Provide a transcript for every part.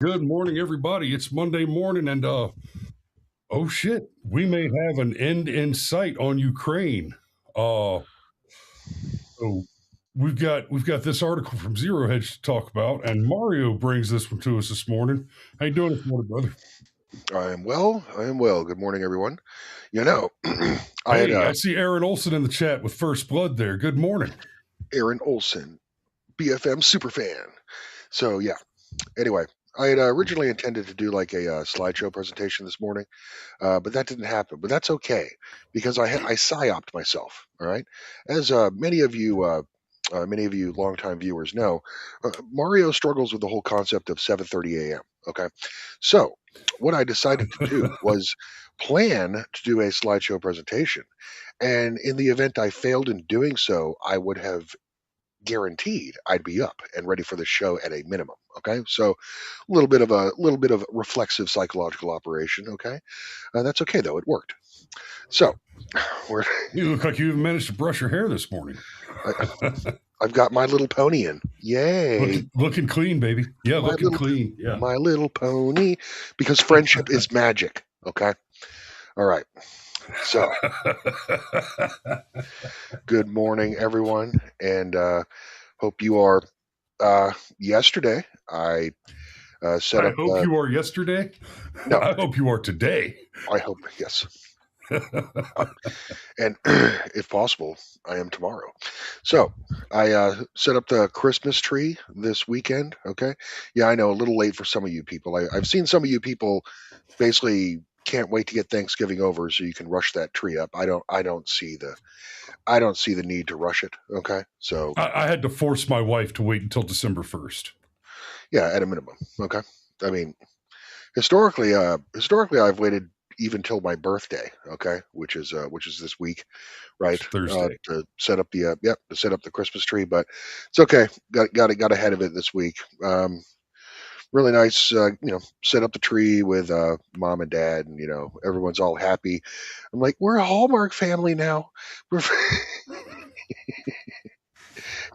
Good morning, everybody. It's Monday morning, and oh shit, we may have an end in sight on Ukraine. Uh, so we've got this article from Zero Hedge to talk about, and Mario brings this one to us this morning. How you doing this morning, brother? I am well. I am well. Good morning, everyone. You know, I had Hey, I see Aaron Olson in the chat with First Blood there. Good morning. Aaron Olson, BFM superfan. So yeah. Anyway, I had originally intended to do like a slideshow presentation this morning, but that didn't happen. But that's okay because I psyoped myself. All right, as many of you longtime viewers know, Mario struggles with the whole concept of 7:30 a.m. Okay, so what I decided to do was plan to do a slideshow presentation, and in the event I failed in doing so, I would have guaranteed I'd be up and ready for the show at a minimum. Okay, so a little bit of reflexive psychological operation. Okay, that's okay though; it worked. So we're You look like you even managed to brush your hair this morning. I've got my little pony in. Yay! Looking clean, baby. Yeah, My looking little clean. Yeah. my little pony, because friendship is magic. Okay. All right. So good morning, everyone, and hope you are. Yesterday, I set I up. hope you are yesterday. No, I hope you are today. I hope yes, and if possible, I am tomorrow. So I set up the Christmas tree this weekend. Okay, yeah, I know a little late for some of you people. I've seen some of you people basically can't wait to get Thanksgiving over so you can rush that tree up. I don't see the need to rush it. Okay, so I had to force my wife to wait until December 1st. yeah, at a minimum. Okay, I mean historically I've waited even till my birthday. Okay, which is this week, right? It's Thursday. To set up the to set up the Christmas tree, but it's okay. Got ahead of it this week. Really nice. Set up the tree with mom and dad, and everyone's all happy. I'm like, we're a Hallmark family now. We're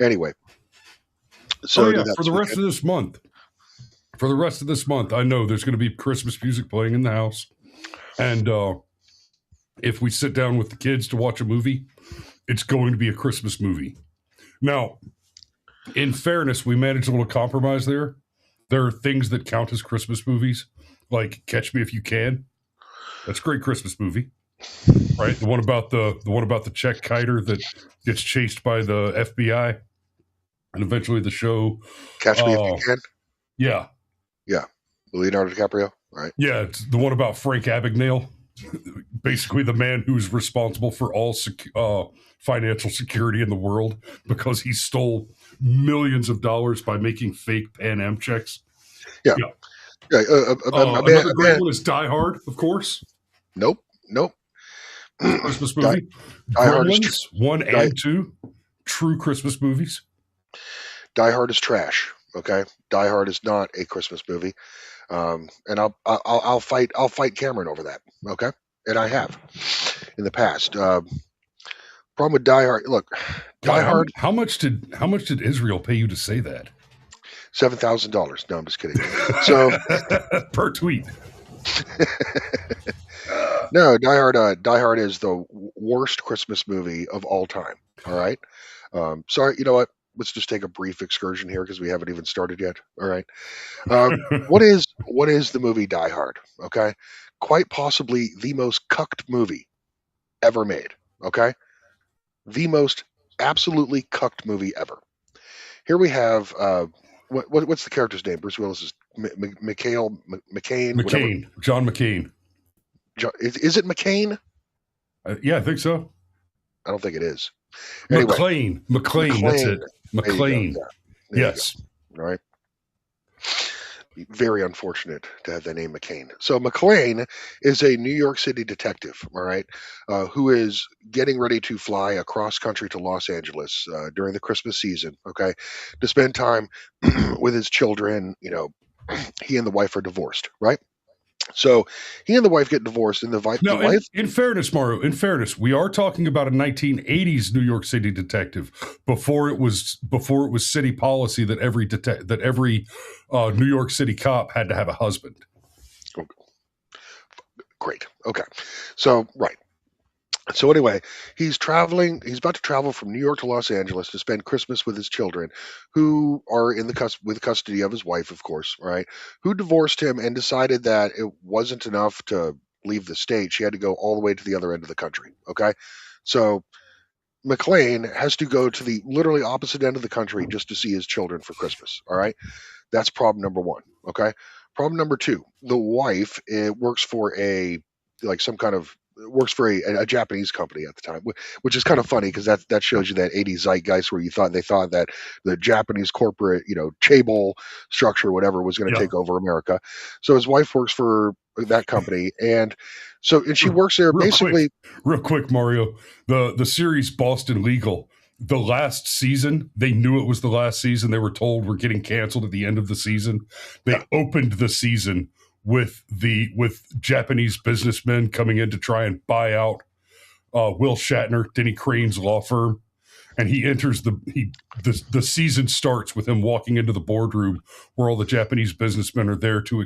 anyway. Oh So yeah, did that for this the rest weekend. of this month. For the rest of this month, I know there's going to be Christmas music playing in the house, and if we sit down with the kids to watch a movie, it's going to be a Christmas movie. Now, in fairness, we managed a little compromise there. There are things that count as Christmas movies, like Catch Me If You Can. That's a great Christmas movie, right? The one about the Czech kiter that gets chased by the FBI, and eventually the show. Catch Me If You Uh, Can. yeah, Yeah, Leonardo DiCaprio. Right. yeah, it's the one about Frank Abagnale, basically the man who's responsible for all financial security in the world because he stole millions of dollars by making fake Pan Am checks. Yeah. Yeah. Yeah. Another great one is Die Hard, of course. Nope. Nope. Christmas Die, movie. Die Hard is Gremlins 1 Die, and 2. True Christmas movies. Die Hard is trash. Okay, Die Hard is not a Christmas movie, and I'll fight Cameron over that. Okay, and I have in the past. Problem with Die Hard. Look, Die God, Hard. how much did Israel pay you to say that? $7,000. No, I'm just kidding. So per tweet. no, Die Hard. Die Hard is the worst Christmas movie of all time. All right. Sorry. You know what? Let's just take a brief excursion here because we haven't even started yet. All right. What is the movie Die Hard? Okay, quite possibly the most cucked movie ever made. Okay, the most absolutely cucked movie ever. Here we have what's the character's name? Bruce Willis is McCain, whatever. McCain. John McCain. Is it McCain? Yeah, I think so. I don't think it is. Anyway, McLean. That's it. There you go. McLean. Yeah, Yes. All right. Very unfortunate to have the name McCain. So McLean is a New York City detective, all right, who is getting ready to fly across country to Los Angeles during the Christmas season, okay, to spend time with his children. He and the wife are divorced, right? So he and the wife get divorced, and the Now, wife. in fairness, Mario, in fairness, we are talking about a 1980s New York City detective before it was city policy that every New York City cop had to have a husband. Oh, great. Okay. So right. So anyway, he's traveling. He's about to travel from New York to Los Angeles to spend Christmas with his children, who are in with custody of his wife, of course, right? Who divorced him and decided that it wasn't enough to leave the state. She had to go all the way to the other end of the country. Okay, so McLean has to go to the literally opposite end of the country just to see his children for Christmas. All right, that's problem number one. Okay, problem number two: the wife works for some kind of works for a Japanese company at the time, which is kind of funny because that shows you that 80s zeitgeist where they thought that the Japanese corporate chaebol structure or whatever was going to take over America. So his wife works for that company, and she works there basically. Real quick, Mario. The series Boston Legal. The last season, they knew it was the last season. They were told we're getting canceled at the end of the season. They opened the season with Japanese businessmen coming in to try and buy out Will Shatner, Denny Crane's law firm, and he enters the season starts with him walking into the boardroom where all the Japanese businessmen are there to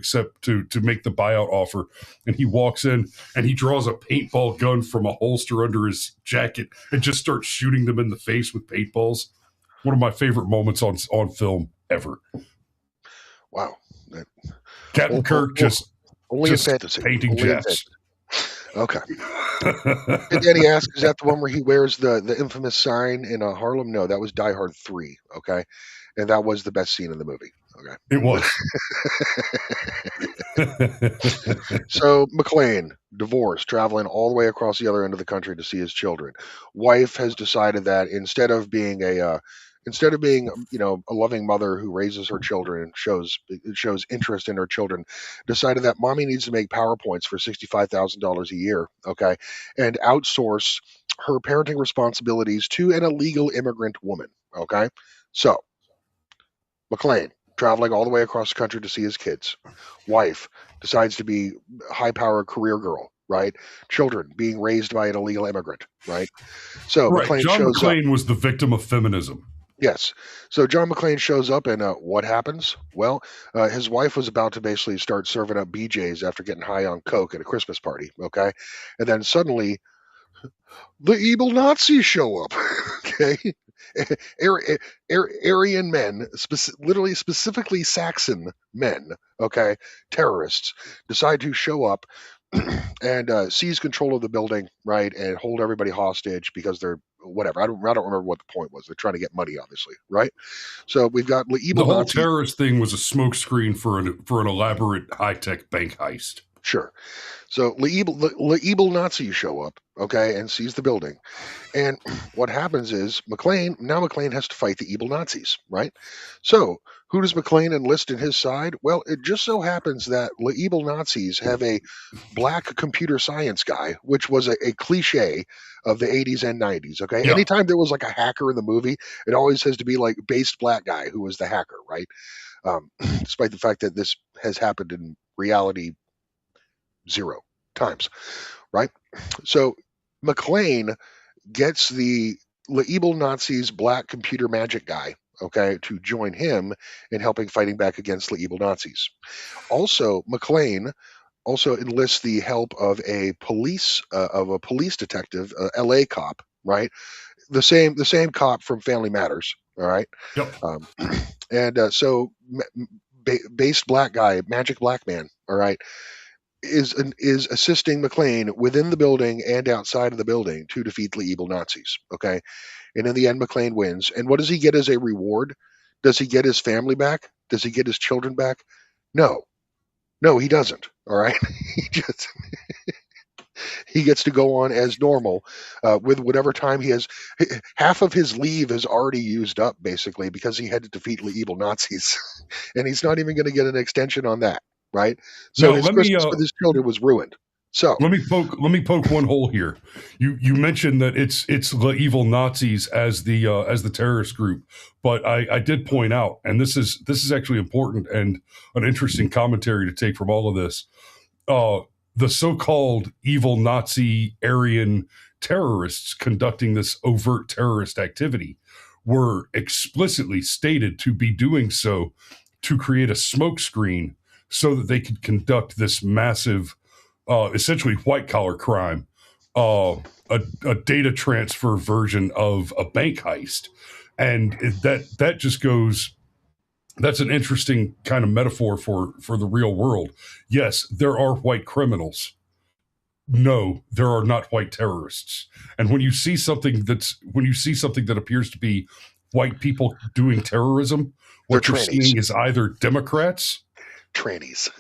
make the buyout offer, and he walks in and he draws a paintball gun from a holster under his jacket and just starts shooting them in the face with paintballs. One of my favorite moments on film ever. Wow. Captain Kirk just only just in fantasy. Painting only jets. Okay. Did Danny ask, is that the one where he wears the infamous sign in Harlem? No, that was Die Hard 3. Okay. And that was the best scene in the movie. Okay. It was. So McLean, divorced, traveling all the way across the other end of the country to see his children. Wife has decided that instead of being a loving mother who raises her children and shows interest in her children, decided that mommy needs to make PowerPoints for $65,000 a year, okay, and outsource her parenting responsibilities to an illegal immigrant woman, okay. So McLean traveling all the way across the country to see his kids. Wife decides to be high power career girl, right? Children being raised by an illegal immigrant, right? So right. McLean John shows McClane up. was the victim of feminism. Yes. So John McClane shows up, and what happens? Well, his wife was about to basically start serving up BJs after getting high on coke at a Christmas party, okay? And then suddenly, the evil Nazis show up, okay? Aryan men, literally specifically Saxon men, okay, terrorists, decide to show up and seize control of the building, right, and hold everybody hostage because they're whatever. I don't remember what the point was. They're trying to get money, obviously, right? So we've got evil. The whole Nazis. terrorist thing was a smokescreen for an elaborate high-tech bank heist. Sure. So evil Nazis show up, okay, and seize the building. And what happens is McClane has to fight the evil Nazis, right? So who does McClane enlist in his side? Well, it just so happens that evil Nazis have a black computer science guy, which was a cliche of the 80s and 90s, okay? Yeah. Anytime there was like a hacker in the movie, it always has to be like based black guy who was the hacker, right? Despite the fact that this has happened in reality 0 times, right? So McClane gets the evil Nazis black computer magic guy, okay, to join him in helping fighting back against the evil Nazis. Also, McClane also enlists the help of a police detective, LA cop, right? The same cop from Family Matters, all right? Yep. So based black guy, magic black man, all right, is assisting McClane within the building and outside of the building to defeat the evil Nazis. Okay, and in the end, McClane wins. And what does he get as a reward? Does he get his family back? Does he get his children back? No, he doesn't. All right, he gets to go on as normal with whatever time he has. Half of his leave is already used up, basically, because he had to defeat the evil Nazis, and he's not even going to get an extension on that. Right, so his Christmas with his children was ruined. So let me poke one hole here. You mentioned that it's the evil Nazis as the terrorist group, but I did point out, and this is actually important and an interesting commentary to take from all of this. uh, the so-called evil Nazi Aryan terrorists conducting this overt terrorist activity were explicitly stated to be doing so to create a smokescreen so that they could conduct this massive, essentially white-collar crime, a data transfer version of a bank heist. And that just goes, that's an interesting kind of metaphor for the real world. Yes, there are white criminals. No, there are not white terrorists. And when you see something that appears to be white people doing terrorism, They're what you're trannies. seeing is either Democrats. Trannies.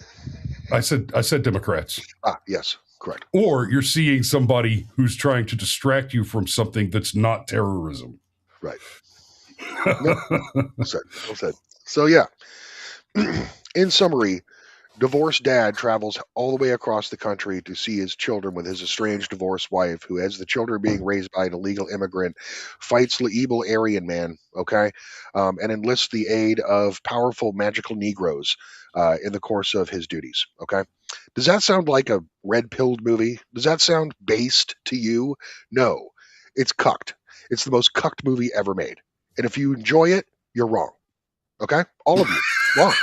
I said Democrats. Yes, correct. Or you're seeing somebody who's trying to distract you from something that's not terrorism. Right. Nope. Well said. So yeah. In summary, divorced dad travels all the way across the country to see his children with his estranged divorced wife, who, as the children being raised by an illegal immigrant, fights the evil Aryan man, okay, and enlists the aid of powerful magical Negroes in the course of his duties, okay? Does that sound like a red-pilled movie? Does that sound based to you? No. It's cucked. It's the most cucked movie ever made. And if you enjoy it, you're wrong. Okay? All of you. Wrong.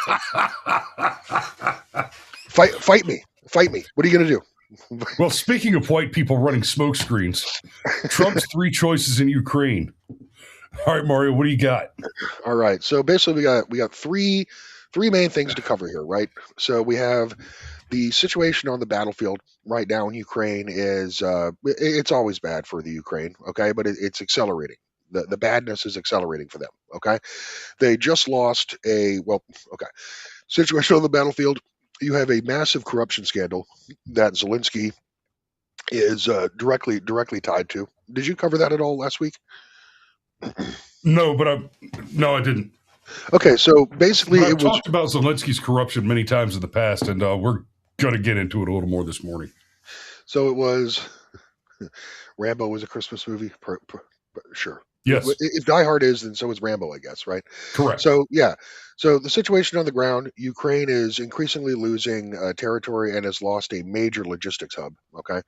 Fight me. What are you going to do? Well, speaking of white people running smoke screens, Trump's 3 choices in Ukraine. All right, Mario, what do you got? All right. So basically we got three main things to cover here, right? So we have the situation on the battlefield right now in Ukraine is it's always bad for the Ukraine, okay? But it's accelerating. The badness is accelerating for them, okay? They just lost situation on the battlefield. You have a massive corruption scandal that Zelensky is directly tied to. Did you cover that at all last week? No, I didn't. Okay, so basically I've talked about Zelensky's corruption many times in the past, and we're going to get into it a little more this morning. So it was Rambo was a Christmas movie? Sure. Yes. If Die Hard is, then so is Rambo, I guess, right? Correct. So, yeah. So the situation on the ground, Ukraine is increasingly losing territory and has lost a major logistics hub, okay?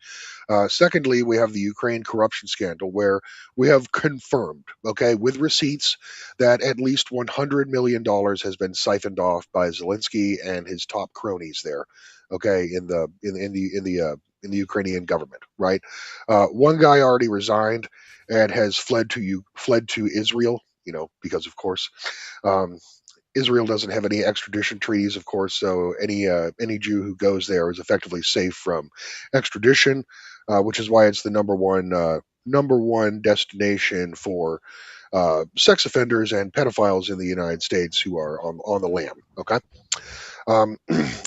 Secondly, we have the Ukraine corruption scandal where we have confirmed, okay, with receipts that at least $100 million has been siphoned off by Zelensky and his top cronies there, okay, in the Ukrainian government, right? One guy already resigned and has fled to Israel, because of course Israel doesn't have any extradition treaties, of course, so any Jew who goes there is effectively safe from extradition, which is why it's the number one destination for sex offenders and pedophiles in the United States who are on the lam. Okay.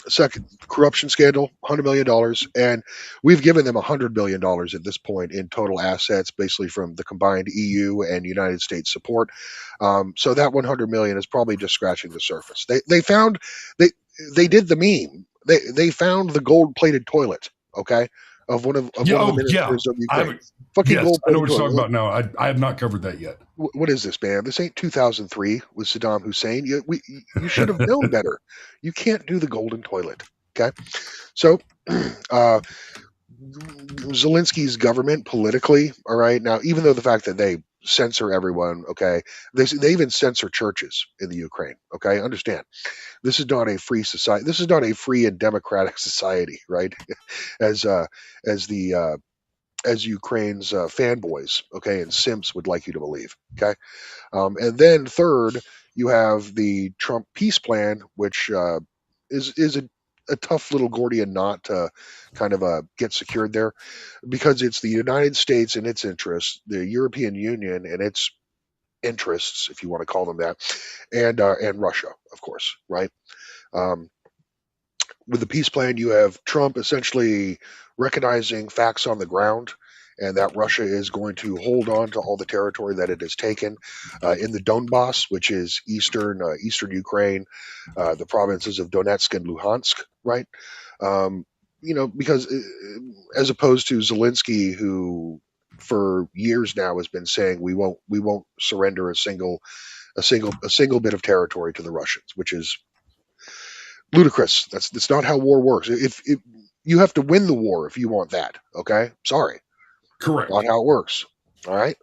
Second, corruption scandal, $100 million, and we've given them $100 billion at this point in total assets, basically from the combined EU and United States support. So that $100 million is probably just scratching the surface. They did the meme. They found the gold-plated toilet. Okay. Of one of the ministers of Ukraine. I know what you're talking about now. I have not covered that yet. What is this, man? This ain't 2003 with Saddam Hussein. You should have known better. You can't do the golden toilet. Okay, so Zelensky's government politically, all right. Now, even though the fact that they censor everyone, okay, they even censor churches in the Ukraine. Okay, understand. This is not a free society. This is not a free and democratic society, right? As Ukraine's fanboys, okay, and simps would like you to believe, okay. And then third, you have the Trump peace plan, which is a tough little Gordian knot to kind of get secured there, because it's the United States and its interests, the European Union and its interests, if you want to call them that, and Russia, of course, right? With the peace plan, you have Trump essentially recognizing facts on the ground, and that Russia is going to hold on to all the territory that it has taken in the Donbass, which is eastern Ukraine, the provinces of Donetsk and Luhansk, right? Because as opposed to Zelensky, who for years now has been saying we won't surrender a single bit of territory to the Russians, which is ludicrous. That's not how war works. If You have to win the war if you want that. Okay, sorry, not Correct. how it works. All right.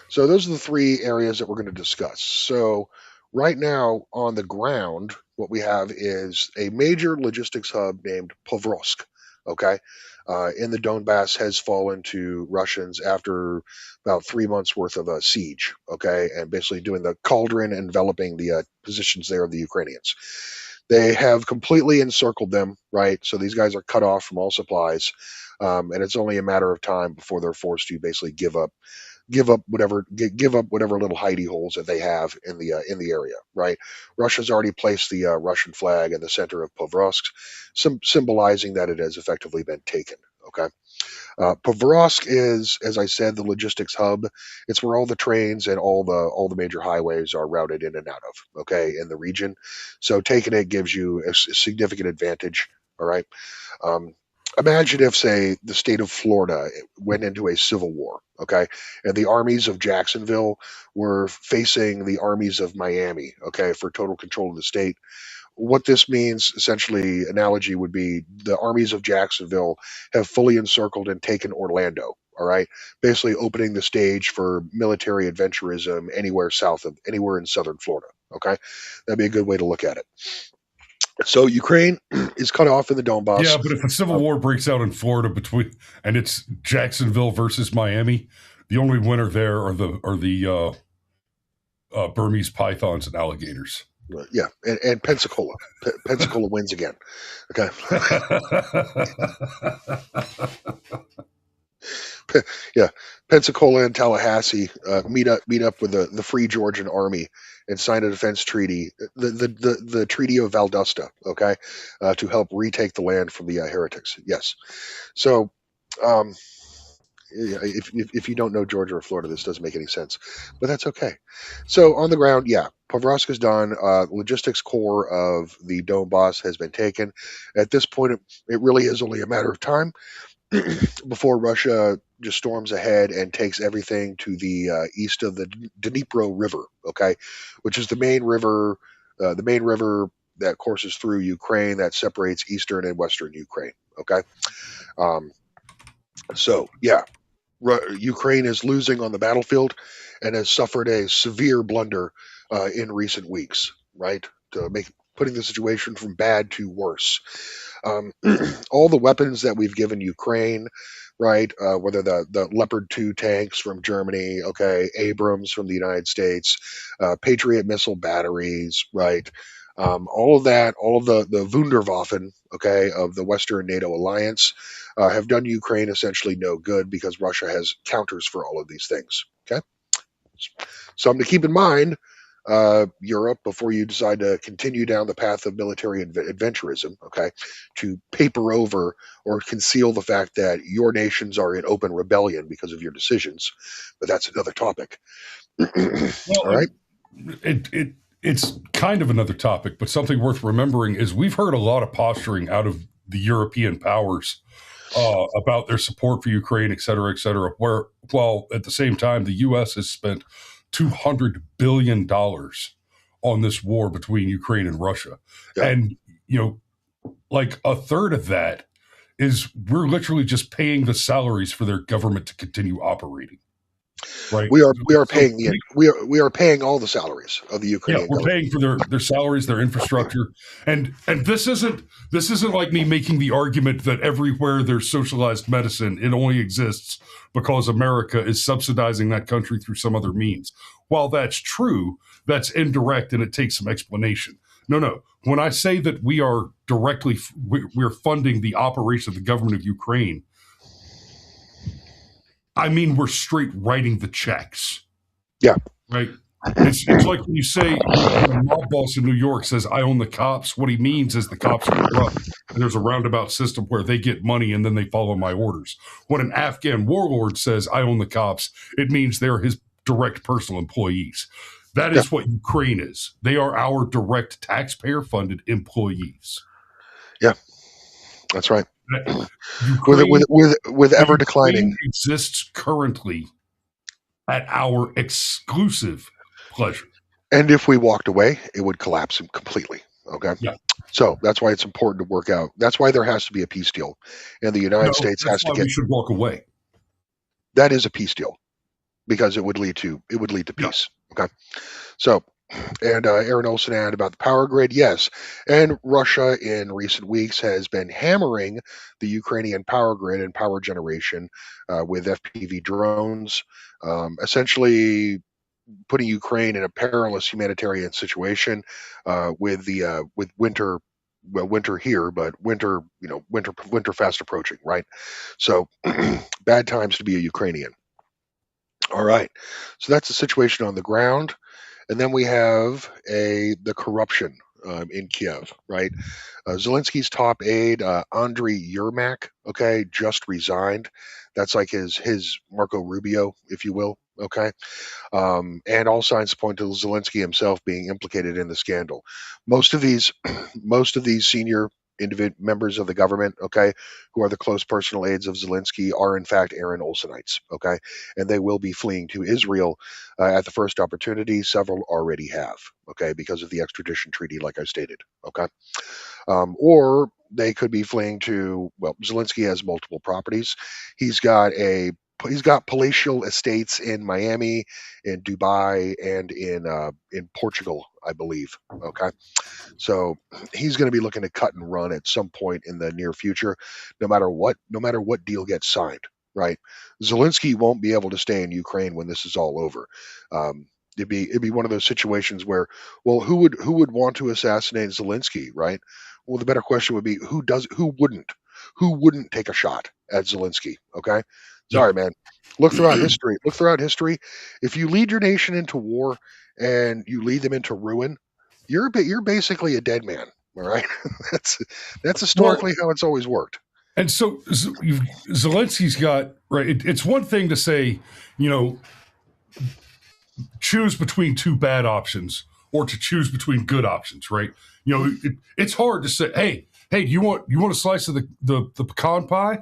So those are the three areas that we're going to discuss. So right now on the ground, what we have is a major logistics hub named Povrovsk. Okay, in the Donbass has fallen to Russians after about 3 months worth of a siege. Okay, and basically doing the cauldron enveloping the positions there of the Ukrainians. They have completely encircled them. Right, so these guys are cut off from all supplies. And it's only a matter of time before they're forced to basically give up whatever little hidey holes that they have in the area. Right, Russia's already placed the Russian flag in the center of Povrovsk, symbolizing that it has effectively been taken. Okay, Povrovsk is, as I said, the logistics hub. It's where all the trains and all the major highways are routed in and out of. Okay, in the region, so taking it gives you a significant advantage. All right. Um, Imagine if, say, the state of Florida went into a civil war, okay, and the armies of Jacksonville were facing the armies of Miami, okay, for total control of the state. What this means, essentially, analogy would be the armies of Jacksonville have fully encircled and taken Orlando. All right, basically opening the stage for military adventurism anywhere in southern Florida. Okay, that'd be a good way to look at it. So Ukraine is cut off in the Yeah, Donbass. but if a civil war breaks out in Florida and it's Jacksonville versus Miami, the only winner there are the Burmese pythons and alligators. Yeah, and Pensacola. Pensacola wins again. Okay. Yeah, Pensacola and Tallahassee meet up with the Free Georgian Army and sign a defense treaty, the Treaty of Valdosta, okay, to help retake the land from the heretics. Yes. So, um, yeah, if you don't know Georgia or Florida, this doesn't make any sense, but that's okay. So on the ground, yeah, Povrovsk is done. Logistics core of the Donbass has been taken. At this point, it really is only a matter of time before Russia just storms ahead and takes everything to the east of the Dnipro River, okay, which is the main river that courses through Ukraine that separates eastern and western Ukraine. Okay, um, so yeah, Ukraine is losing on the battlefield and has suffered a severe blunder in recent weeks. Right, to make putting the situation from bad to worse. Um, all the weapons that we've given Ukraine, right? Whether the Leopard 2 tanks from Germany, okay, Abrams from the United States, Patriot missile batteries, right? All of that, all of the Wunderwaffen, okay, of the Western NATO alliance, have done Ukraine essentially no good because Russia has counters for all of these things. Okay, something to keep in mind, Europe, before you decide to continue down the path of military adventurism, okay, to paper over or conceal the fact that your nations are in open rebellion because of your decisions. But that's another topic. Well, All right. it's kind of another topic, but something worth remembering is we've heard a lot of posturing out of the European powers about their support for Ukraine, et cetera, where, while at the same time, the U.S. has spent $200 billion on this war between Ukraine and Russia. Yeah. And, like a third of that is we're literally just paying the salaries for their government to continue operating. Right. We are paying all the salaries of the Ukrainian we're government. paying for their salaries, their infrastructure, and this isn't like me making the argument that everywhere there's socialized medicine, it only exists because America is subsidizing that country through some other means. While that's true, that's indirect and it takes some explanation. No. When I say that we are we're funding the operation of the government of Ukraine, I mean we're straight writing the checks. Yeah. Right. It's like when you say when a mob boss in New York says, "I own the cops," what he means is the cops are corrupt, and there's a roundabout system where they get money and then they follow my orders. When an Afghan warlord says, "I own the cops," it means they're his direct personal employees. That is what Ukraine is. They are our direct taxpayer-funded employees. Yeah, that's right. Ukraine, with ever declining, exists currently at our exclusive pleasure. and if we walked away, it would collapse completely. Okay. Yeah. So that's why it's important to work out. That's why there has to be a peace deal. And the United No, States that's has to why get we should walk away. that is a peace deal because it would lead to Yeah. peace. Okay. So and Aaron Olson added about the power grid. Yes. And Russia in recent weeks has been hammering the Ukrainian power grid and power generation with FPV drones, essentially putting Ukraine in a perilous humanitarian situation with winter. Well, winter here, but winter, winter fast approaching, right? So, bad times to be a Ukrainian. All right, so that's the situation on the ground. And then we have the corruption in Kiev, right? Zelensky's top aide, Andriy Yermak, okay, just resigned. That's like his Marco Rubio, if you will, okay. And all signs point to Zelensky himself being implicated in the scandal. Most of these, most of these senior members of the government, okay, who are the close personal aides of Zelensky, are in fact Aaron Olsonites, okay, and they will be fleeing to Israel at the first opportunity. Several already have, okay, because of the extradition treaty, like I stated, okay, or they could be fleeing to. Well, Zelensky has multiple properties. He's got a he's got palatial estates in Miami, in Dubai, and in Portugal, I believe. Okay, so he's going to be looking to cut and run at some point in the near future, no matter what deal gets signed. Right, Zelensky won't be able to stay in Ukraine when this is all over. It'd be one of those situations where, well, who would want to assassinate Zelensky, right? Well, the better question would be who wouldn't take a shot at Zelensky? Okay, Yeah. sorry, man. Look throughout history. Look throughout history. If you lead your nation into war and you lead them into ruin, you're basically a dead man. All right, that's Well, historically how it's always worked. and so Zelensky's got, right. It's one thing to say, you know, choose between two bad options or to choose between good options, right? You know, it's hard to say, hey, do you want a slice of the pecan pie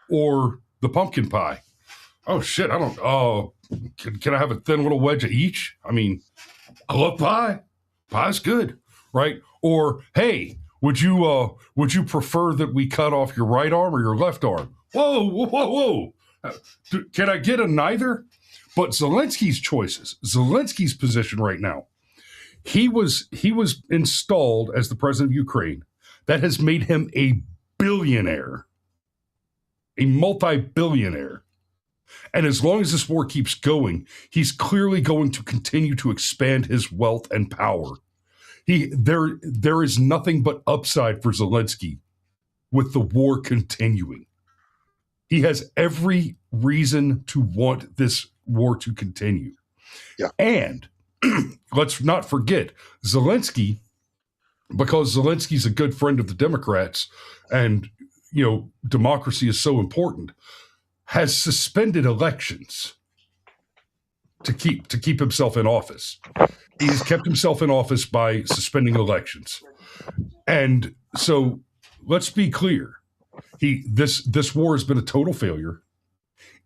or the pumpkin pie? Oh shit, I don't. Oh, can I have a thin little wedge of each? I mean, I love pie. Pie's good, right? Or hey, would you prefer that we cut off your right arm or your left arm? Whoa, whoa, whoa, whoa! Can I get a neither? But Zelensky's choices, Zelensky's position right now, he was installed as the president of Ukraine. That has made him a billionaire, a multi-billionaire. And as long as this war keeps going, he's clearly going to continue to expand his wealth and power. There is nothing but upside for Zelensky with the war continuing. He has every reason to want this war to continue. Yeah. And let's not forget Zelensky, because Zelensky's a good friend of the Democrats and, democracy is so important, has suspended elections to keep himself in office. He's kept himself in office by suspending elections. And so let's be clear. This war has been a total failure.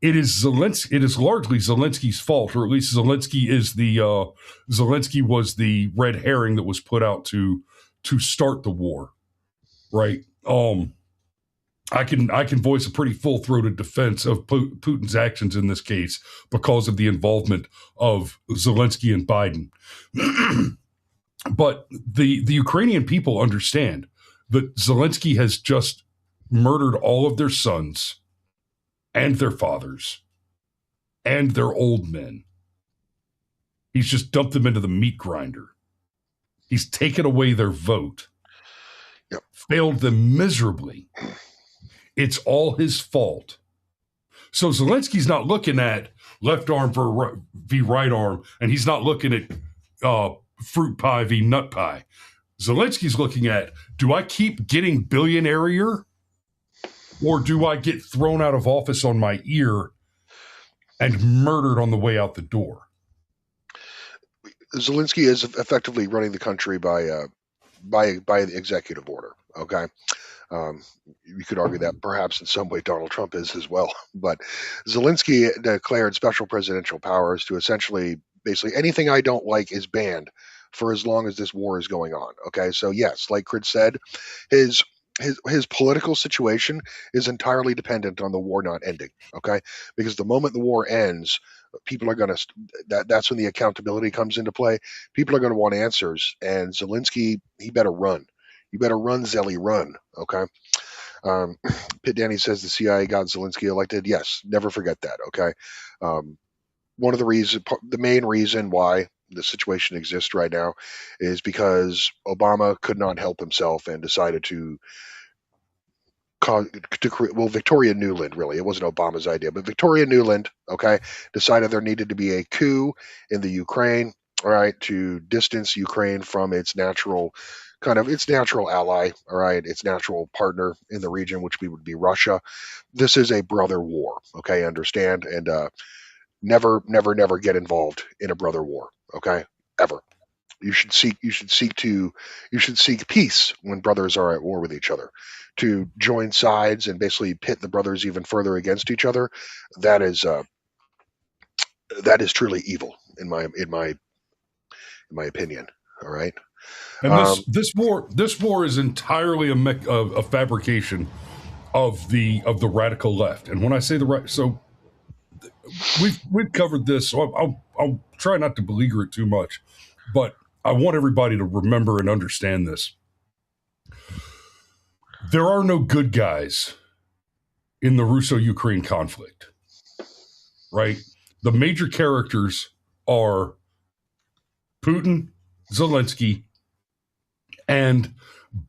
It is largely Zelensky's fault, or at least Zelensky was the red herring that was put out to start the war. Right. I can voice a pretty full-throated defense of Putin's actions in this case because of the involvement of Zelensky and Biden. But the Ukrainian people understand that Zelensky has just murdered all of their sons and their fathers and their old men. He's just dumped them into the meat grinder. He's taken away their vote. Yep. Failed them miserably. It's all his fault. So Zelensky's not looking at left arm v right arm, and he's not looking at fruit pie v nut pie. Zelensky's looking at, do I keep getting billionaire, or do I get thrown out of office on my ear and murdered on the way out the door? Zelensky is effectively running the country by the executive order. Okay. You could argue that perhaps in some way Donald Trump is as well. But Zelensky declared special presidential powers to essentially, basically, anything I don't like is banned for as long as this war is going on. Okay, so yes, like Chris said, his his political situation is entirely dependent on the war not ending. Okay, because the moment the war ends, people are going to that's when the accountability comes into play. People are going to want answers, and Zelensky, he better run. You better run, Zelly, run. Okay. Um, Pitt Danny says the CIA got Zelensky elected. Yes, never forget that. Okay. Um, One of the main reason why the situation exists right now is because Obama could not help himself and decided to create, well, Victoria Nuland, really, it wasn't Obama's idea, but Victoria Nuland, okay, decided there needed to be a coup in the Ukraine, all right, to distance Ukraine from its natural its natural ally, all right, its natural partner in the region, which would be Russia. This is a brother war, okay, understand, and never get involved in a brother war, okay, ever. You should seek peace when brothers are at war with each other. To join sides and basically pit the brothers even further against each other, that is that is truly evil in my opinion. All right. And Um, this war is entirely a fabrication of the radical left. And when I say the right, so we've covered this. So I'll try not to beleaguer it too much, but I want everybody to remember and understand this. There are no good guys in the Russo-Ukraine conflict, right? The major characters are Putin, Zelensky, and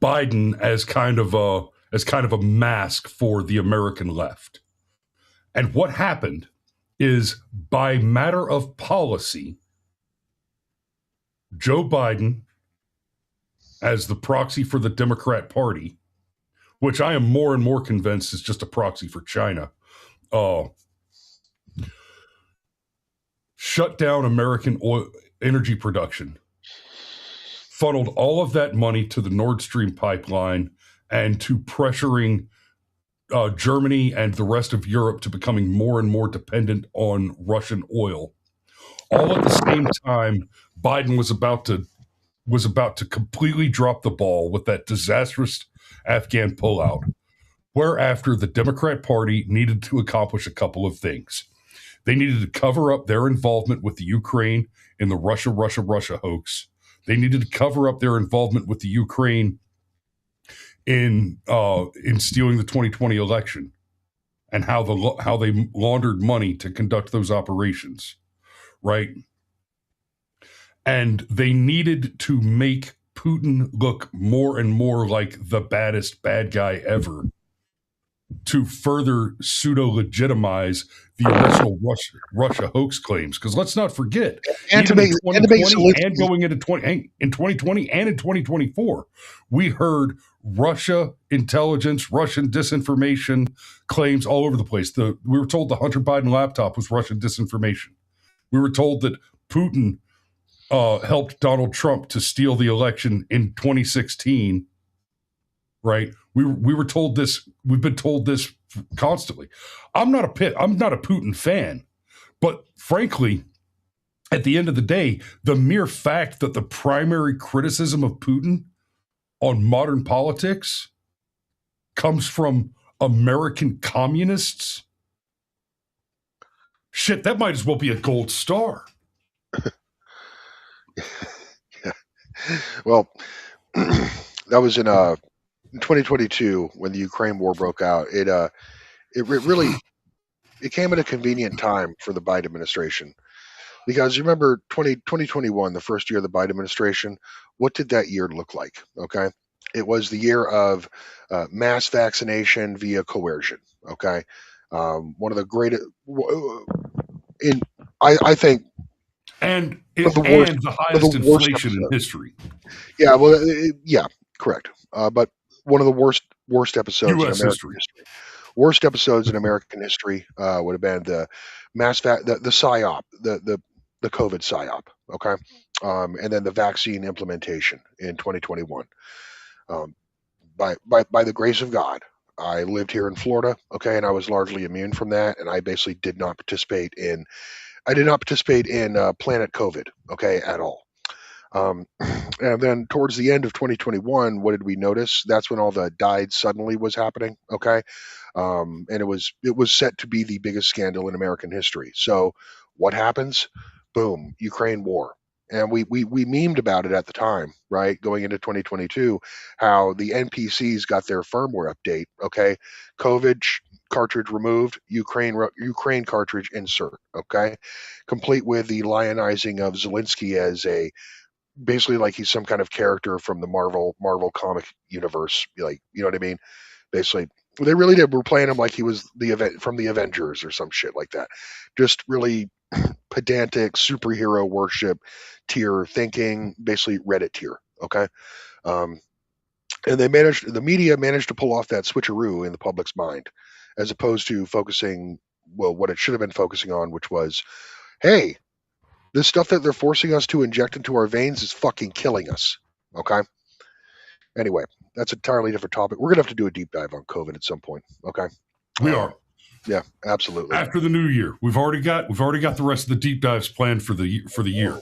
Biden as kind of a mask for the American left. And what happened is, by matter of policy, Joe Biden, as the proxy for the Democrat Party, which I am more and more convinced is just a proxy for China, shut down American oil energy production, funneled all of that money to the Nord Stream pipeline and to pressuring Germany and the rest of Europe to becoming more and more dependent on Russian oil. All at the same time, Biden was about to completely drop the ball with that disastrous Afghan pullout, whereafter the Democrat Party needed to accomplish a couple of things. They needed to cover up their involvement with the Ukraine in the Russia hoax. They needed to cover up their involvement with the Ukraine in stealing the 2020 election and how they laundered money to conduct those operations, right? And they needed to make Putin look more and more like the baddest bad guy ever to further pseudo-legitimize the original Russia hoax claims. Because let's not forget, and to even make in and to make 2020 Zelensky, and going into 2020 and in 2024, we heard Russia intelligence, Russian disinformation claims all over the place. We were told the Hunter Biden laptop was Russian disinformation. We were told that Putin helped Donald Trump to steal the election in 2016. Right? We were told this. We've been told this constantly. I'm not a Putin fan, but frankly, at the end of the day, the mere fact that the primary criticism of Putin on modern politics comes from American communists, shit, that might as well be a gold star. yeah. Well, that was in 2022 when the Ukraine war broke out. It really it came at a convenient time for the Biden administration, because you remember 2021, the first year of the Biden administration. What did that year look like? Okay, it was the year of mass vaccination via coercion. Okay, one of the greatest in I think and the highest worst inflation in episodes. history. Yeah, well, yeah, correct. But one of the worst episodes in U.S. American history. history. Worst episodes in American history would have been the the psyop, the COVID psyop. Okay, and then the vaccine implementation in 2021. Um, by the grace of God, I lived here in Florida. Okay, and I was largely immune from that, and I basically did not participate in. I did not participate in Planet COVID. Okay, at all. Um, and then towards the end of 2021, what did we notice? That's when all the died suddenly was happening. Okay, and it was set to be the biggest scandal in American history. So what happens? Boom, Ukraine war. And we memed about it at the time, right? Going into 2022, how the NPCs got their firmware update. Okay, COVID cartridge removed, Ukraine cartridge insert. Okay, complete with the lionizing of Zelensky as a basically like he's some kind of character from the Marvel comic universe. Like, you know what I mean? Basically, they really did. We're playing him like he was the event from the Avengers or some shit like that. Just really pedantic superhero worship tier thinking, basically Reddit tier. Okay, um, and the media managed to pull off that switcheroo in the public's mind, as opposed to focusing well what it should have been focusing on, which was, hey, this stuff that they're forcing us to inject into our veins is fucking killing us. Okay. Anyway, that's an entirely different topic. We're gonna have to do a deep dive on COVID at some point. Okay. We are. Yeah, absolutely. After the new year, we've already got the rest of the deep dives planned for the year.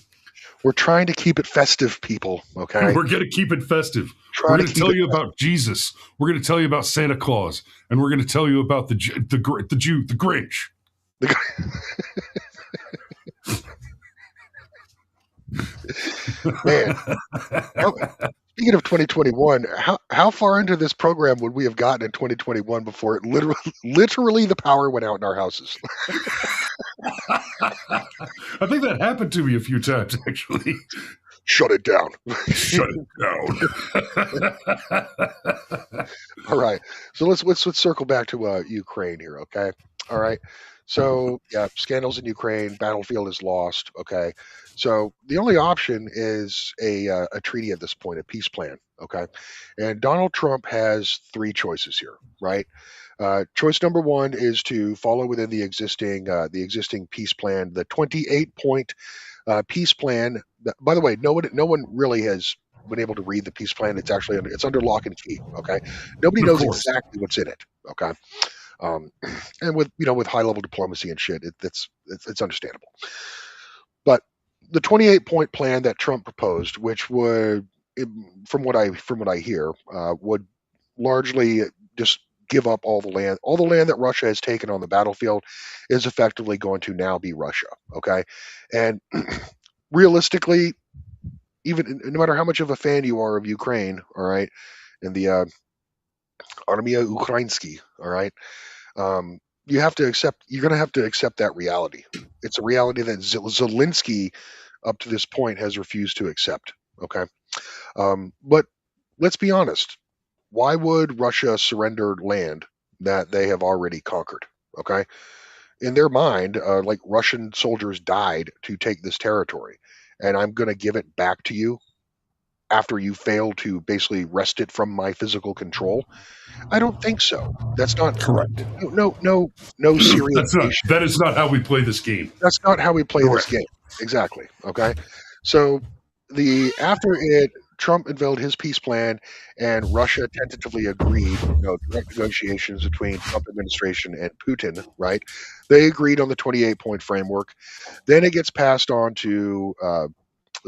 We're trying to keep it festive, people. Okay. We're going to keep it festive. Try We're to going to keep tell it you about Jesus. We're going to tell you about Santa Claus, and we're going to tell you about the Jew, the Grinch. Man, speaking of 2021, how far into this program would we have gotten in 2021 before it literally the power went out in our houses? I think that happened to me a few times, actually. Shut it down. Shut it down. All right. So let's circle back to Ukraine here, okay? All right. So yeah, scandals in Ukraine, battlefield is lost. Okay. So the only option is a treaty at this point, a peace plan. Okay. And Donald Trump has three choices here, right? Choice number one is to follow within the existing peace plan, the 28-point peace plan. By the way, no one really has been able to read the peace plan. It's under lock and key. Okay, nobody Of knows course. exactly what's in it. Okay, and with high level diplomacy and shit, it's understandable. But the 28-point plan that Trump proposed, which would, from what I hear, would largely just give up all the land. All the land that Russia has taken on the battlefield is effectively going to now be Russia. Okay, and realistically, even no matter how much of a fan you are of Ukraine, all right, and the Armia Ukrainsky, all right, you have to accept. You're going to have to accept that reality. It's a reality that Zelensky, up to this point, has refused to accept. Okay, but let's be honest. Why would Russia surrender land that they have already conquered? Okay, in their mind, like Russian soldiers died to take this territory, and I'm going to give it back to you after you fail to basically wrest it from my physical control? I don't think so. That's not Correct. no serious nation. That is not how we play this game. That's not how we play Correct. this game. Exactly. Okay. So the after it Trump unveiled his peace plan and Russia tentatively agreed, direct negotiations between Trump administration and Putin, right? They agreed on the 28-point framework. Then it gets passed on to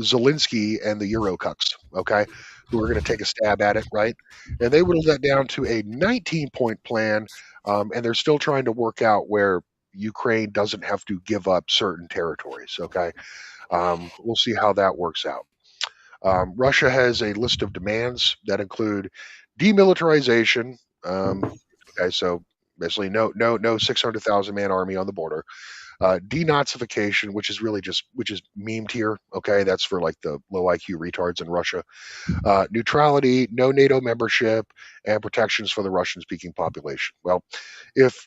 Zelensky and the Eurocucks, okay, who are going to take a stab at it, right? And they whittled that down to a 19-point plan, and they're still trying to work out where Ukraine doesn't have to give up certain territories, okay? We'll see how that works out. Russia has a list of demands that include demilitarization. Okay, so basically no 600,000 man army on the border. Denazification, which is memed here. Okay, that's for like the low IQ retards in Russia. Neutrality, no NATO membership, and protections for the Russian-speaking population. Well, if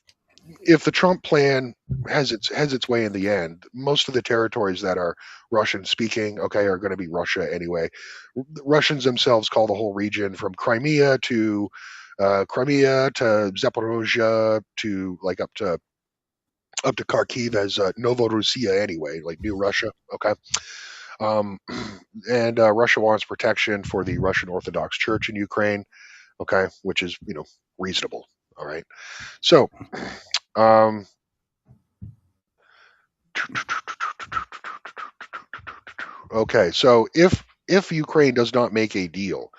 the Trump plan has its way in the end, most of the territories that are Russian speaking, okay, are going to be Russia anyway. The Russians themselves call the whole region from Crimea to Zaporozhye to like up to Kharkiv as Novorossiya anyway, like New Russia. Okay. Um, and Russia wants protection for the Russian Orthodox Church in Ukraine. Okay, which is reasonable. All right. So, okay. So if if Ukraine does not make a deal,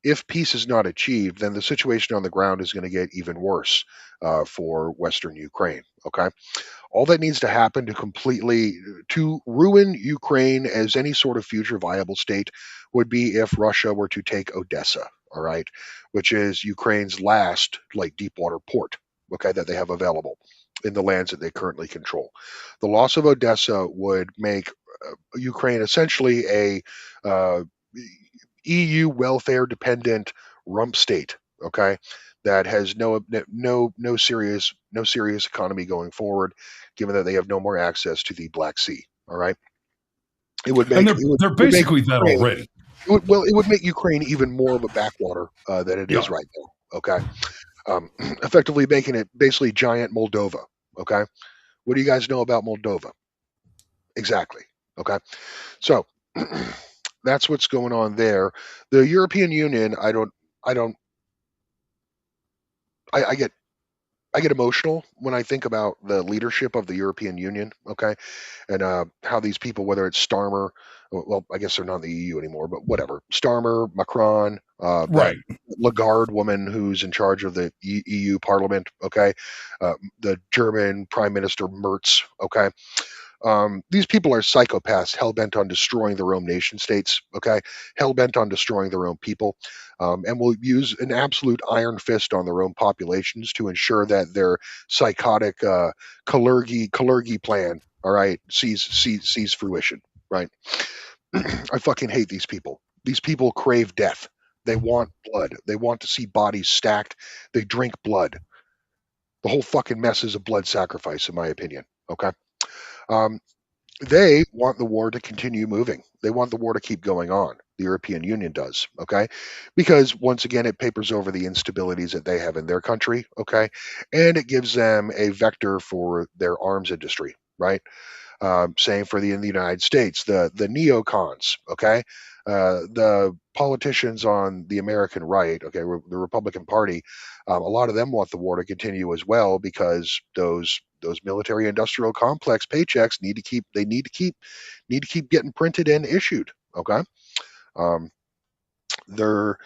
if peace is not achieved, then the situation on the ground is going to get even worse for Western Ukraine. Okay, all that needs to happen to ruin Ukraine as any sort of future viable state would be if Russia were to take Odessa. All right, which is Ukraine's last like deep water port. Okay, that they have available in the lands that they currently control. The loss of Odessa would make Ukraine essentially a uh, EU welfare dependent rump state. Okay, that has no serious economy going forward, given that they have no more access to the Black Sea. All right, And they're it would make basically that Ukraine already. it would make Ukraine even more of a backwater than it Yeah. is right now. Okay, effectively making it basically giant Moldova. Okay, what do you guys know about Moldova? Exactly. Okay, so that's what's going on there. The European Union, I don't, I get emotional when I think about the leadership of the European Union. Okay, and how these people, whether it's Starmer, well, I guess they're not in the EU anymore, but whatever, Starmer, Macron, that Right. Lagarde woman who's in charge of the EU Parliament. Okay, the German Prime Minister Merz. Okay, these people are psychopaths, hell bent on destroying their own nation states. Okay, hell bent on destroying their own people, and will use an absolute iron fist on their own populations to ensure that their psychotic Kalergi plan, all right, sees fruition. Right. I fucking hate these people. These people crave death. They want blood. They want to see bodies stacked. They drink blood. The whole fucking mess is a blood sacrifice, in my opinion. Okay. Um, they want the war to continue moving. They want the war to keep going on. The European Union does, okay? Because once again, it papers over the instabilities that they have in their country, okay? And it gives them a vector for their arms industry, right? Same for in the United States, the neocons, okay? The politicians on the American right, okay, the Republican Party, a lot of them want the war to continue as well because those military industrial complex paychecks need to keep getting printed and issued. Okay, um, they're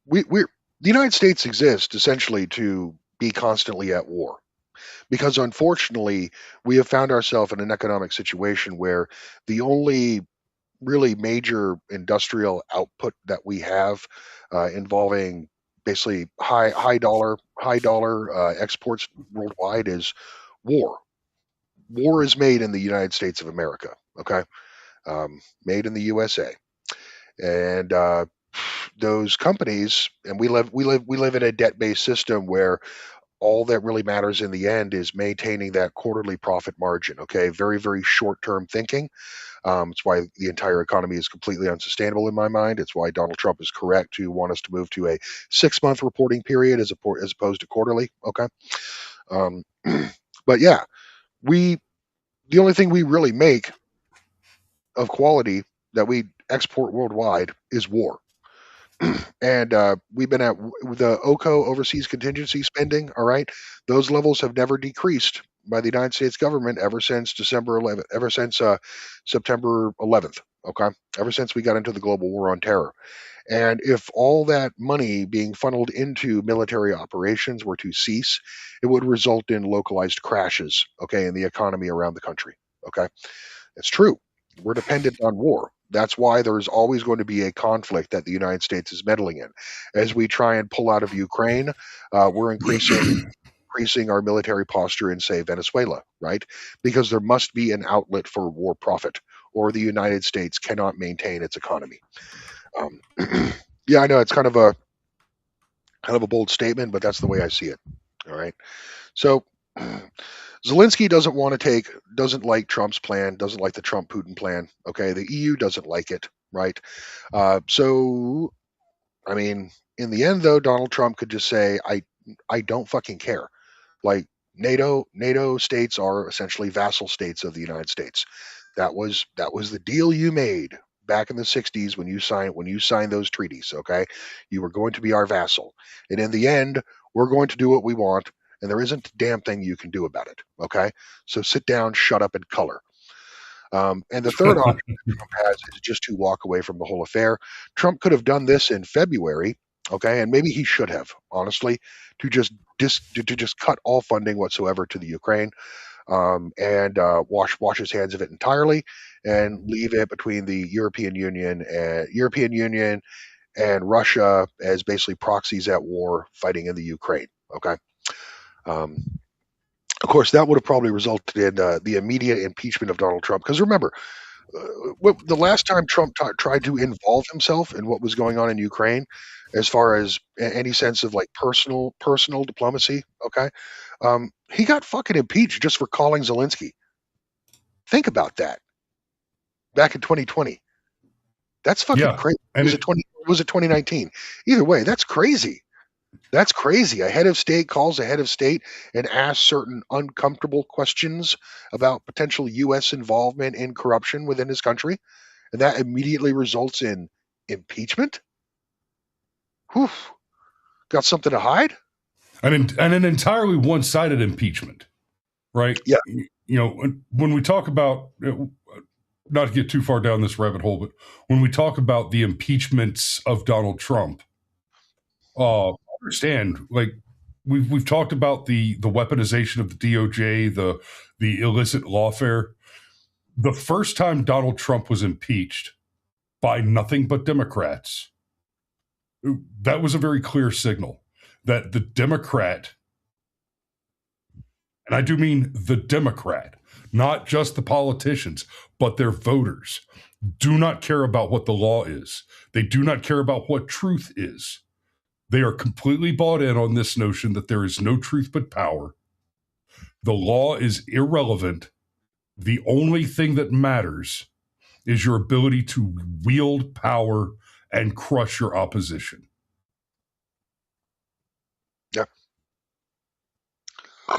we're the United States exists essentially to be constantly at war because unfortunately we have found ourselves in an economic situation where the only really major industrial output that we have involving basically high dollar exports worldwide is war. War is made in the United States of America. Okay, made in the USA, and those companies, and we live in a debt based system where all that really matters in the end is maintaining that quarterly profit margin. Okay, very short term thinking. It's why the entire economy is completely unsustainable in my mind. It's why Donald Trump is correct to want us to move to a 6 month reporting period as opposed to quarterly. Okay, um, but yeah, we the only thing we really make of quality that we export worldwide is war. And we've been at the OCO overseas contingency spending. All right, those levels have never decreased by the United States government ever since December 11th, ever since September 11th. Okay, ever since we got into the global war on terror. And if all that money being funneled into military operations were to cease, it would result in localized crashes. Okay, in the economy around the country. Okay, it's true. We're dependent on war. That's why there's always going to be a conflict that the United States is meddling in. As we try and pull out of Ukraine, we're increasing our military posture in, say, Venezuela, right? Because there must be an outlet for war profit, or the United States cannot maintain its economy. Um, yeah, I know it's kind of a bold statement, but that's the way I see it. All right. So Zelensky doesn't like Trump's plan, doesn't like the Trump Putin plan. Okay, the EU doesn't like it, right? So, I mean, in the end, though, Donald Trump could just say, I don't fucking care." Like NATO states are essentially vassal states of the United States. That was the deal you made back in the 60s when you signed those treaties. Okay, you were going to be our vassal, and in the end, we're going to do what we want, and there isn't a damn thing you can do about it. Okay, so sit down, shut up, and color. And the third option that Trump has is just to walk away from the whole affair. Trump could have done this in February, okay, and maybe he should have, honestly, to just cut all funding whatsoever to the Ukraine, and wash his hands of it entirely, and leave it between the European Union and Russia as basically proxies at war fighting in the Ukraine. Okay. Um, of course, that would have probably resulted in the immediate impeachment of Donald Trump. Because remember, the last time Trump tried to involve himself in what was going on in Ukraine, as far as any sense of like personal diplomacy, okay, he got fucking impeached just for calling Zelensky. Think about that. Back in 2020, that's fucking crazy. Was it 2019? Either way, that's crazy. That's crazy. A head of state calls a head of state and asks certain uncomfortable questions about potential U.S. involvement in corruption within his country, and that immediately results in impeachment. Whew. Got something to hide? And an entirely one-sided impeachment, right? Yeah. You know, when we talk about, not to get too far down this rabbit hole, but when we talk about the impeachments of Donald Trump, understand, like we've talked about the weaponization of the DOJ, the illicit lawfare. The first time Donald Trump was impeached by nothing but Democrats, that was a very clear signal that the Democrat, and I do mean the Democrat, not just the politicians, but their voters, do not care about what the law is. They do not care about what truth is. They are completely bought in on this notion that there is no truth but power. The law is irrelevant. The only thing that matters is your ability to wield power and crush your opposition. Yeah.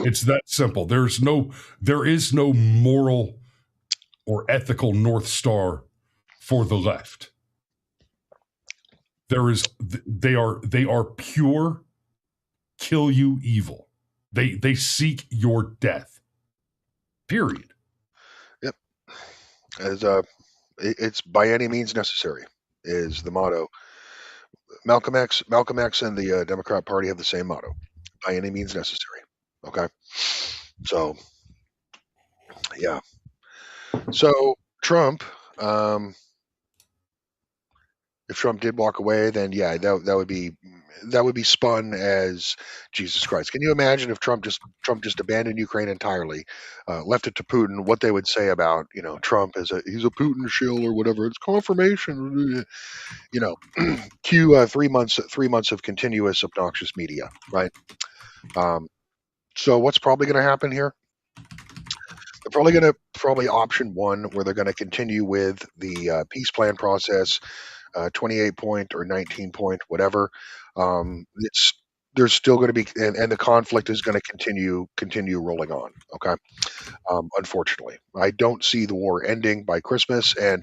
It's that simple. There is no moral or ethical North Star for the left. They are pure kill you evil. They seek your death. Period. Yep. As it's by any means necessary is the motto. Malcolm X and the Democrat Party have the same motto: by any means necessary. Okay. So, yeah. So Trump, if Trump did walk away, then yeah, that would be spun as Jesus Christ. Can you imagine if Trump just abandoned Ukraine entirely, left it to Putin? What they would say about Trump as he's a Putin shill or whatever? It's confirmation. Cue 3 months of continuous obnoxious media, right? So what's probably going to happen here? They're probably going to option one, where they're going to continue with the peace plan process, 28 point or 19 point, whatever. There's still going to be, and the conflict is going to continue rolling on. Okay. Unfortunately, I don't see the war ending by Christmas. And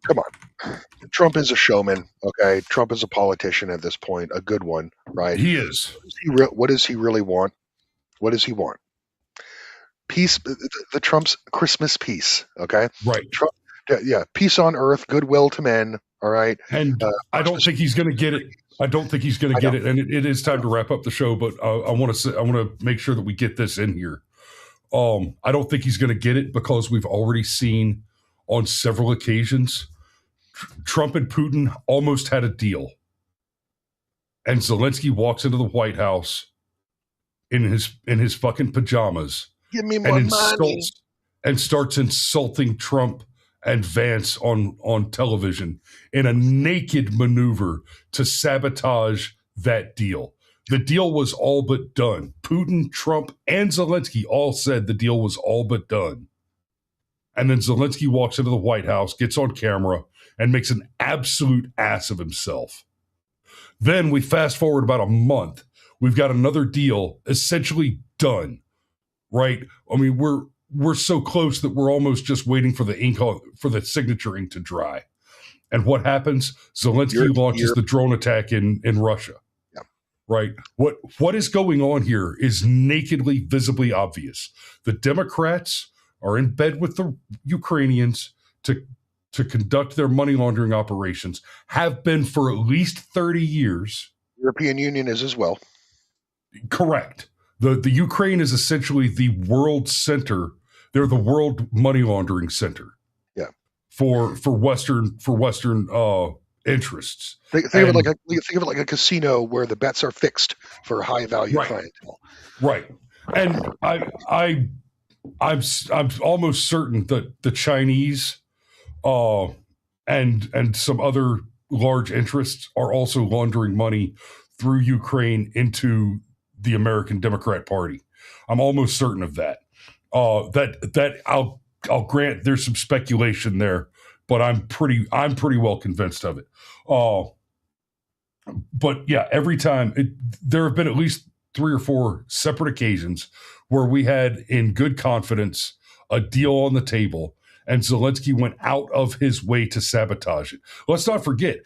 come on, Trump is a showman. Okay. Trump is a politician at this point, a good one, right? He is. What does he really want? What does he want? Peace, the Trump's Christmas peace. Okay. Right. Trump, yeah. Peace on earth, goodwill to men. All right. And I don't think he's going to get it. I don't think he's going to get it. And it is time to wrap up the show, but I want to make sure that we get this in here. I don't think he's going to get it because we've already seen on several occasions Trump and Putin almost had a deal. And Zelensky walks into the White House in his fucking pajamas. Give me more money. And starts insulting Trump and Vance on television in a naked maneuver to sabotage that deal. The deal was all but done. Putin, Trump, and Zelensky all said the deal was all but done. And then Zelensky walks into the White House, gets on camera, and makes an absolute ass of himself. Then we fast forward about a month. We've got another deal essentially done, right? I mean, we're so close that we're almost just waiting for the signature ink to dry. And what happens? Zelensky launches the drone attack in Russia. Yeah. Right? What is going on here is nakedly, visibly obvious. The Democrats are in bed with the Ukrainians to conduct their money laundering operations, have been for at least 30 years. European Union is as well. Correct. The Ukraine is essentially the world center. They're the world money laundering center. Yeah. For Western interests. Think of it like a casino where the bets are fixed for high value clientele. Right. And I'm almost certain that the Chinese and some other large interests are also laundering money through Ukraine into the American Democrat Party. I'm almost certain of that. That I'll grant there's some speculation there, but I'm pretty well convinced of it. But yeah, every time there have been at least 3 or 4 separate occasions where we had in good confidence a deal on the table and Zelensky went out of his way to sabotage it. Let's not forget,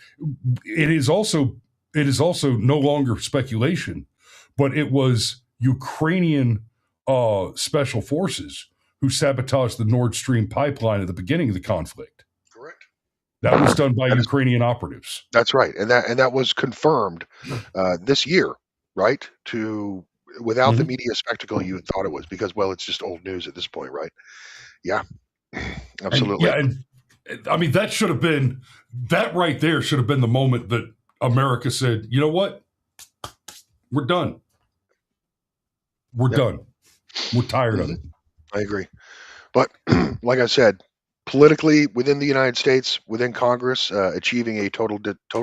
it is also no longer speculation, but it was Ukrainian special forces who sabotaged the Nord Stream pipeline at the beginning of the conflict. Correct. That was done by Ukrainian operatives. That's right, and that was confirmed this year, right? Without the media spectacle you thought it was, because it's just old news at this point, right? Yeah, absolutely. And I mean that right there should have been the moment that America said, you know what, we're done. We're done. We're tired of it. I agree, but like I said, politically within the United States, within Congress, achieving a total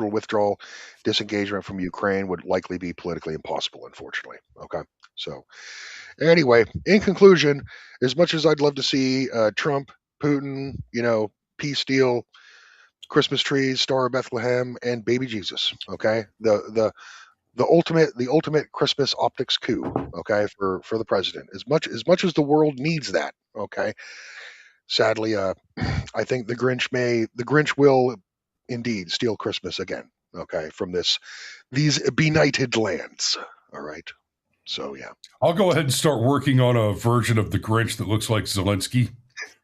withdrawal, disengagement from Ukraine would likely be politically impossible, unfortunately. Okay, so anyway, in conclusion, as much as I'd love to see Trump, Putin, peace deal, Christmas trees, Star of Bethlehem, and baby Jesus, okay, the ultimate Christmas optics coup, okay, for the president. As much as the world needs that, okay. Sadly, I think the Grinch will indeed steal Christmas again, okay, from these benighted lands. All right. So yeah. I'll go ahead and start working on a version of the Grinch that looks like Zelensky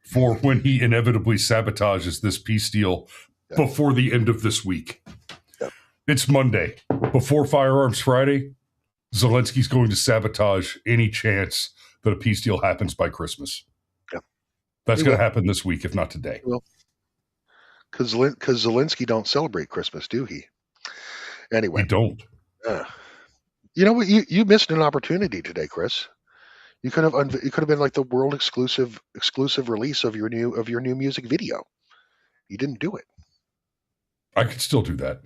for when he inevitably sabotages this peace deal before the end of this week. Yep. It's Monday. Before Firearms Friday, Zelensky's going to sabotage any chance that a peace deal happens by Christmas. Yep. That's going to happen this week, if not today. Well, because Zelensky don't celebrate Christmas, do he? Anyway. He don't. You know what? You missed an opportunity today, Chris. You could have been like the world exclusive release of your new music video. You didn't do it. I could still do that.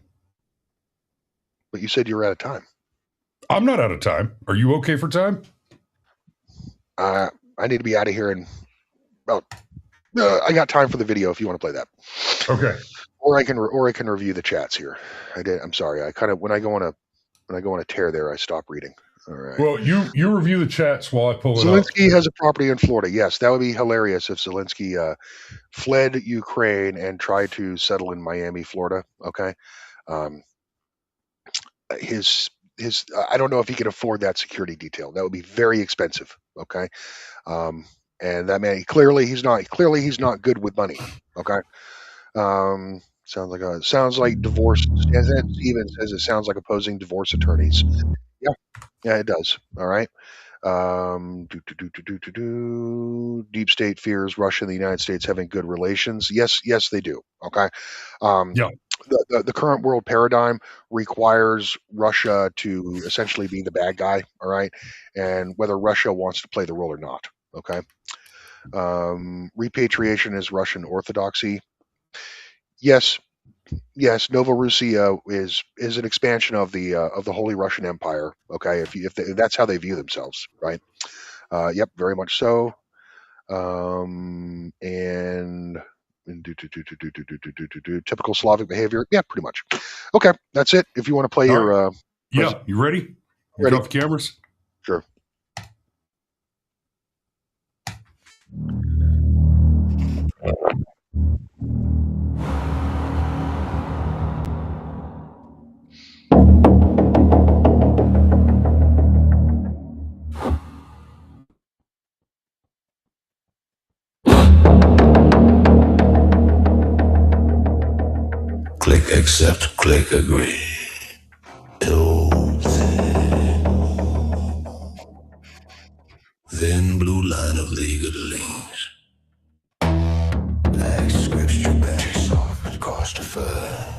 But you said you were out of time. I'm not out of time. Are you okay for time? I need to be out of here in I got time for the video if you want to play that. Okay. Or I can review the chats here. I'm sorry. I kind of when I go on a tear there, I stop reading. All right. Well, you review the chats while I pull it up. Zelensky has a property in Florida. Yes, that would be hilarious if Zelensky fled Ukraine and tried to settle in Miami, Florida. Okay. His I don't know if he can afford that security detail. That would be very expensive. Okay. And that man clearly he's not good with money. Okay. Sounds like divorce. As Steven says, it sounds like opposing divorce attorneys. Yeah, it does. All right. Deep state fears Russia and the United States having good relations. Yes, they do. Okay. The current world paradigm requires Russia to essentially be the bad guy. All right, and whether Russia wants to play the role or not. Okay. Repatriation is Russian orthodoxy. Yes, Novorussia is an expansion of the Holy Russian Empire. Okay, if that's how they view themselves, right? Yep, very much so. And typical Slavic behavior. Yeah, pretty much. Okay, that's it. If you want to play your you ready? You got the cameras? Sure. accept, click agree. Then blue line of legalese. Black scripture back offered, cost deferred.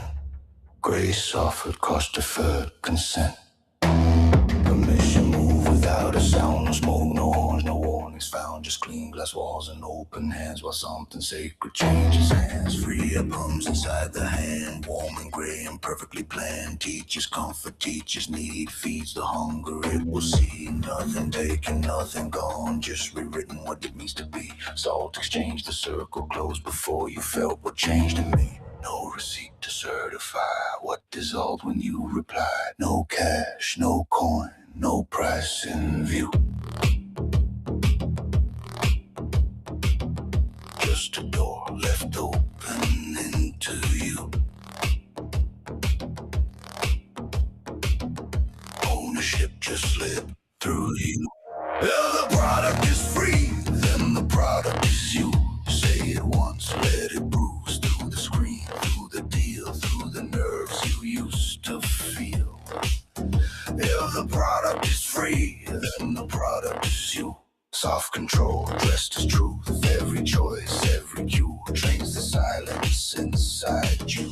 Grace offered, cost deferred, consent. Permission move without a sound, no smoke, no horns, no warnings found. Just clean glass walls and open hands while something sacred changes hands. Free up hums inside the hand, warm and gray and perfectly planned. Teachers comfort, teachers need, feeds the hunger it will see. Nothing taken, nothing gone, just rewritten what it means to be. Salt exchange, the circle closed before you felt what changed in me. No receipt to certify what dissolved when you replied. No cash, no coin, no price in view. Just a door left open into you. Ownership just slipped through you. If the product is free, then the product is you. Say it once, let it bruise through the screen, through the deal, through the nerves you used to feel. If the product is free, then the product is you. Soft control, dressed as truth. Every choice, every cue trains the silence inside you.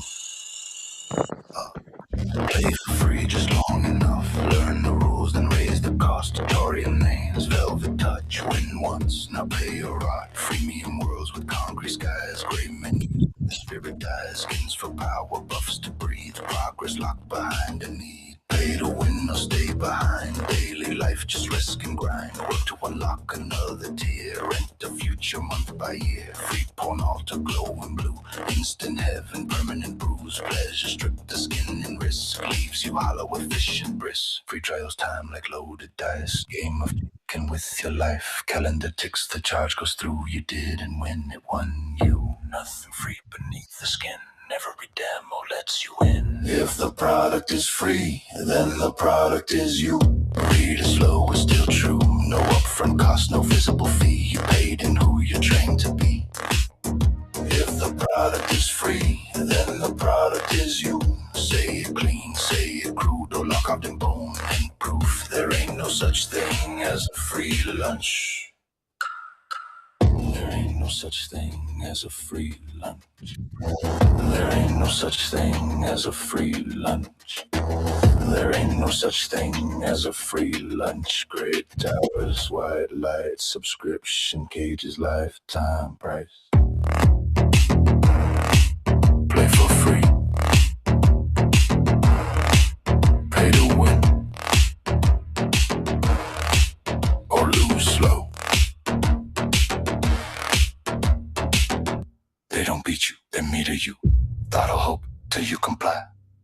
Play for free just long enough. Learn the rules, then raise the cost. Tutorial names, velvet touch. Win once, now pay your rot. Freemium worlds with concrete skies. Gray menus, the spirit dies. Skins for power, buffs to breathe. Progress locked behind a need. Pay to win or stay behind. Daily life, just risk and grind. Work to unlock another tier. Rent the future month by year. Free porn altar, glowing blue. Instant heaven, permanent bruise. Pleasure strip the skin and risk. Leaves you hollow, efficient brisk. Free trials time like loaded dice. Game of chicken with your life. Calendar ticks, the charge goes through. You did and when it won you. Nothing free beneath the skin. Every demo lets you in. If the product is free, then the product is you. Read it slow, it's still true. No upfront cost, no visible fee. You paid in who you're trained to be. If the product is free, then the product is you. Say it clean, say it crude, or lock out in bone and proof. There ain't no such thing as a free lunch. There ain't no such thing as a free lunch. There ain't no such thing as a free lunch. There ain't no such thing as a free lunch. Great towers, white lights, subscription cages, lifetime price. Play for free. Pay to win. Or lose slow. They don't beat you, they meter you. Throttle hope till you comply.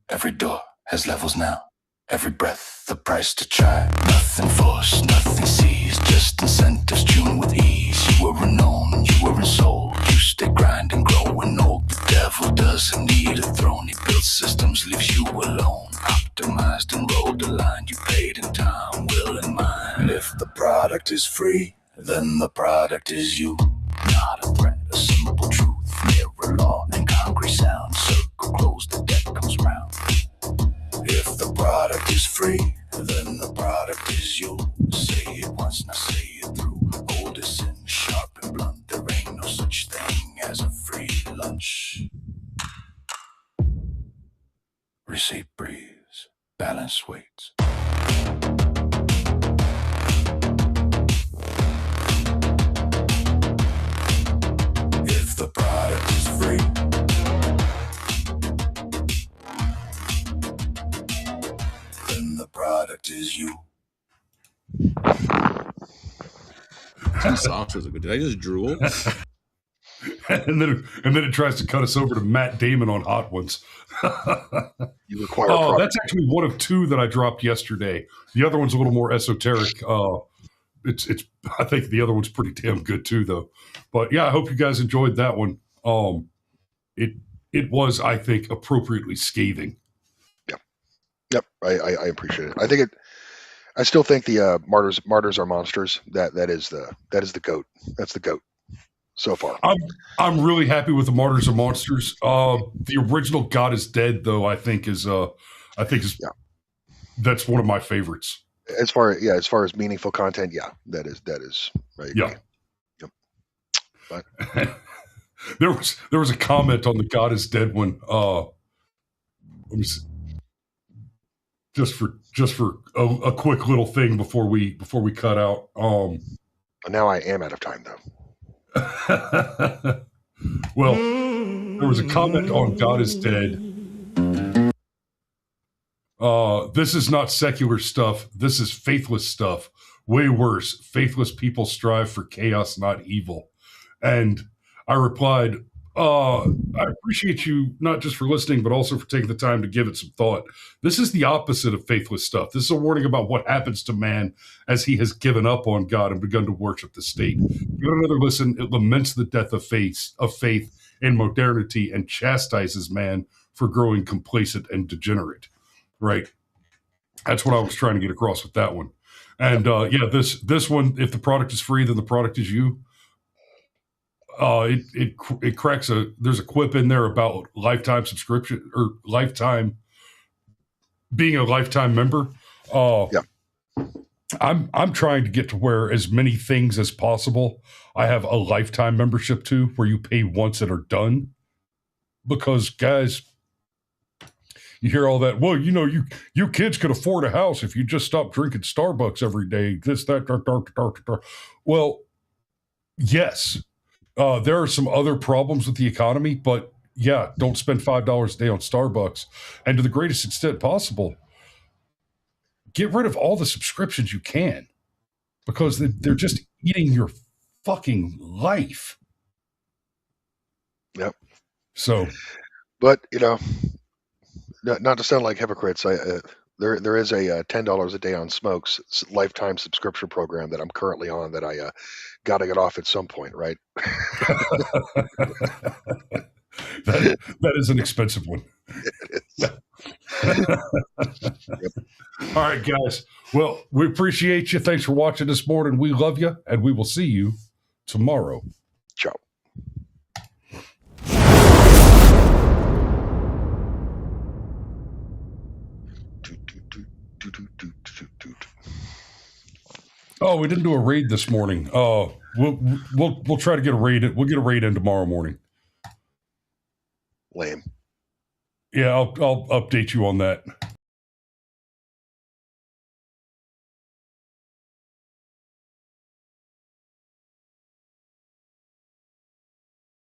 Every door has levels now. Every breath, the price to try. Nothing forced, nothing seized. Just incentives tuned with ease. You were known, you were sold. You stay grinding, growing old. The devil doesn't need a throne. He builds systems, leaves you alone. Optimized and rolled the line. You paid in time, will and mind. If the product is free, then the product is you. Not a threat, a simple truth. Mirror law and concrete sound. Circle close, the deck comes round. If the product is free, then the product is you. Say it once, now say it through. Old is sin, sharp and blunt. There ain't no such thing as a free lunch. Receipt breathes, balance waits. If the product is free, then the product is you. Two sauces. Did I just drool? and then it tries to cut us over to Matt Damon on Hot Ones. You require. Oh, that's actually one of two that I dropped yesterday. The other one's a little more esoteric. It's. I think the other one's pretty damn good too, though. But yeah, I hope you guys enjoyed that one. It was, I think, appropriately scathing. Yep, I appreciate it. I still think the martyrs are monsters. That is the goat. That's the goat. so far. I'm really happy with the Martyrs of Monsters. The original God is Dead, though, I think is that's one of my favorites. As far as meaningful content, that is right. Yeah. Yep. But there was a comment on the God is Dead one. Let me see. Just for a quick little thing before we cut out. Now I am out of time, though. Well, there was a comment on God is Dead. This is not secular stuff. This is faithless stuff. Way worse. Faithless people strive for chaos, not evil. And I replied, I appreciate you not just for listening, but also for taking the time to give it some thought. This is the opposite of faithless stuff. This is a warning about what happens to man as he has given up on God and begun to worship the state. Give another listen. It laments the death of faith in modernity and chastises man for growing complacent and degenerate. Right. That's what I was trying to get across with that one. And this one, if the product is free, then the product is you. It cracks there's a quip in there about lifetime subscription or being a lifetime member. I'm trying to get to where as many things as possible I have a lifetime membership to, where you pay once and are done. Because guys, you hear all that. Well, you kids could afford a house if you just stop drinking Starbucks every day. This, that. Well, yes. There are some other problems with the economy, but don't spend $5 a day on Starbucks. And to the greatest extent possible, get rid of all the subscriptions you can, because they're just eating your fucking life. Yep. So, but not to sound like hypocrites, there is a $10 a day on Smokes lifetime subscription program that I'm currently on that I got to get off at some point, right? that is an expensive one. It is. Yep. All right, guys. Well, we appreciate you. Thanks for watching this morning. We love you, and we will see you tomorrow. Ciao. Oh, we didn't do a raid this morning. We'll try to get a raid. We'll get a raid in tomorrow morning. Lame. Yeah, I'll update you on that.